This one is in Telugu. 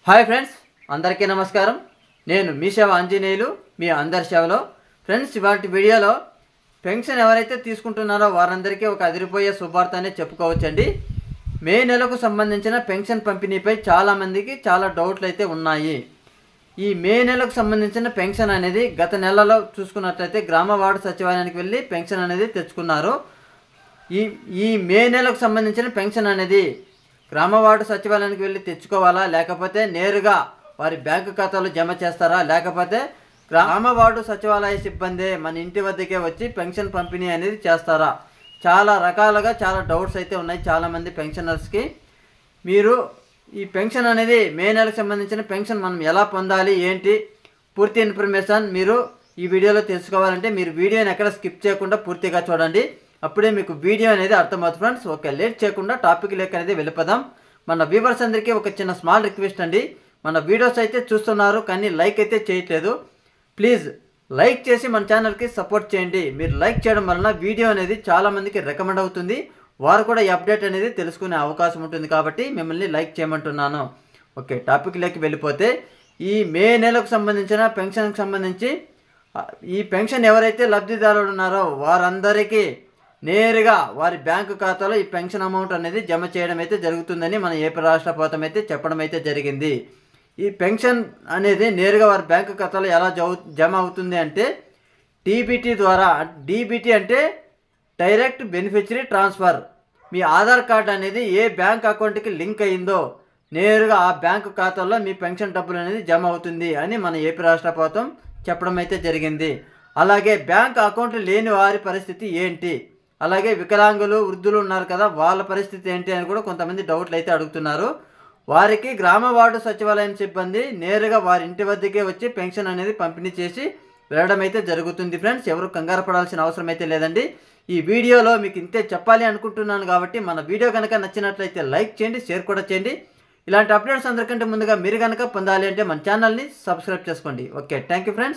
హాయ్ ఫ్రెండ్స్, అందరికీ నమస్కారం. నేను మీ సేవ ఆంజనేయులు, మీ అందరి సేవలో. ఫ్రెండ్స్, ఇవాటి వీడియోలో పెన్షన్ ఎవరైతే తీసుకుంటున్నారో వారందరికీ ఒక అదిరిపోయే శుభార్త అనే చెప్పుకోవచ్చండి. మే నెలకు సంబంధించిన పెన్షన్ పంపిణీపై చాలామందికి చాలా డౌట్లు అయితే ఉన్నాయి. ఈ మే నెలకు సంబంధించిన పెన్షన్ అనేది గత నెలలో చూసుకున్నట్లయితే గ్రామ వార్డు సచివాలయానికి వెళ్ళి పెన్షన్ అనేది తెచ్చుకున్నారు. ఈ మే నెలకు సంబంధించిన పెన్షన్ అనేది గ్రామ వార్డు సచివాలయానికి వెళ్ళి తెచ్చుకోవాలా, లేకపోతే నేరుగా వారి బ్యాంకు ఖాతాలో జమ చేస్తారా, లేకపోతే గ్రామ వార్డు సచివాలయ సిబ్బంది మన ఇంటి వద్దకే వచ్చి పెన్షన్ పంపిణీ అనేది చేస్తారా? చాలా రకాలుగా చాలా డౌట్స్ అయితే ఉన్నాయి చాలామంది పెన్షనర్స్కి. మీరు ఈ పెన్షన్ అనేది మే నెలకు సంబంధించిన పెన్షన్ మనం ఎలా పొందాలి, ఏంటి పూర్తి ఇన్ఫర్మేషన్ మీరు ఈ వీడియోలో తెలుసుకోవాలంటే మీరు వీడియోని ఎక్కడ స్కిప్ చేయకుండా పూర్తిగా చూడండి. అప్పుడే మీకు వీడియో అనేది అర్థమవుతుంది ఫ్రెండ్స్. ఓకే, లేట్ చేయకుండా టాపిక్ లేక అనేది వెళ్ళిపోదాం. మన వ్యూవర్స్ అందరికీ ఒక చిన్న స్మాల్ రిక్వెస్ట్ అండి. మన వీడియోస్ అయితే చూస్తున్నారు కానీ లైక్ అయితే చేయట్లేదు. ప్లీజ్ లైక్ చేసి మన ఛానల్కి సపోర్ట్ చేయండి. మీరు లైక్ చేయడం వలన వీడియో అనేది చాలామందికి రికమెండ్ అవుతుంది. వారు కూడా ఈ అప్డేట్ అనేది తెలుసుకునే అవకాశం ఉంటుంది కాబట్టి మిమ్మల్ని లైక్ చేయమంటున్నాను. ఓకే, టాపిక్ లేక వెళ్ళిపోతే ఈ మే నెలకు సంబంధించిన పెన్షన్కి సంబంధించి ఈ పెన్షన్ ఎవరైతే లబ్ధిదారులు ఉన్నారో వారందరికీ నేరుగా వారి బ్యాంకు ఖాతాలో ఈ పెన్షన్ అమౌంట్ అనేది జమ చేయడం అయితే జరుగుతుందని మన ఏపీ రాష్ట్ర ప్రభుత్వం అయితే చెప్పడం అయితే జరిగింది. ఈ పెన్షన్ అనేది నేరుగా వారి బ్యాంకు ఖాతాలో ఎలా జమ అవుతుంది అంటే డీబీటీ ద్వారా. డీబీటీ అంటే డైరెక్ట్ బెనిఫిషరీ ట్రాన్స్ఫర్. మీ ఆధార్ కార్డు అనేది ఏ బ్యాంక్ అకౌంట్కి లింక్ అయిందో నేరుగా ఆ బ్యాంకు ఖాతాలో మీ పెన్షన్ డబ్బులు అనేది జమ అవుతుంది అని మన ఏపీ రాష్ట్ర ప్రభుత్వం చెప్పడం అయితే జరిగింది. అలాగే బ్యాంక్ అకౌంట్ లేని వారి పరిస్థితి ఏంటి, అలాగే వికలాంగులు వృద్ధులు ఉన్నారు కదా, వాళ్ళ పరిస్థితి ఏంటి అని కూడా కొంతమంది డౌట్లు అయితే అడుగుతున్నారు. వారికి గ్రామ వార్డు సచివాలయం సిబ్బంది నేరుగా వారి ఇంటి వద్దకే వచ్చి పెన్షన్ అనేది పంపిణీ చేసి వెళ్ళడం అయితే జరుగుతుంది ఫ్రెండ్స్. ఎవరు కంగారు పడాల్సిన అవసరం అయితే లేదండి. ఈ వీడియోలో మీకు ఇంతే చెప్పాలి అనుకుంటున్నాను కాబట్టి మన వీడియో కనుక నచ్చినట్లయితే లైక్ చేయండి, షేర్ కూడా చేయండి. ఇలాంటి అప్డేట్స్ అందరికంటే ముందుగా మీరు కనుక పొందాలి అంటే మన ఛానల్ని సబ్స్క్రైబ్ చేసుకోండి. Okay, thank you friends.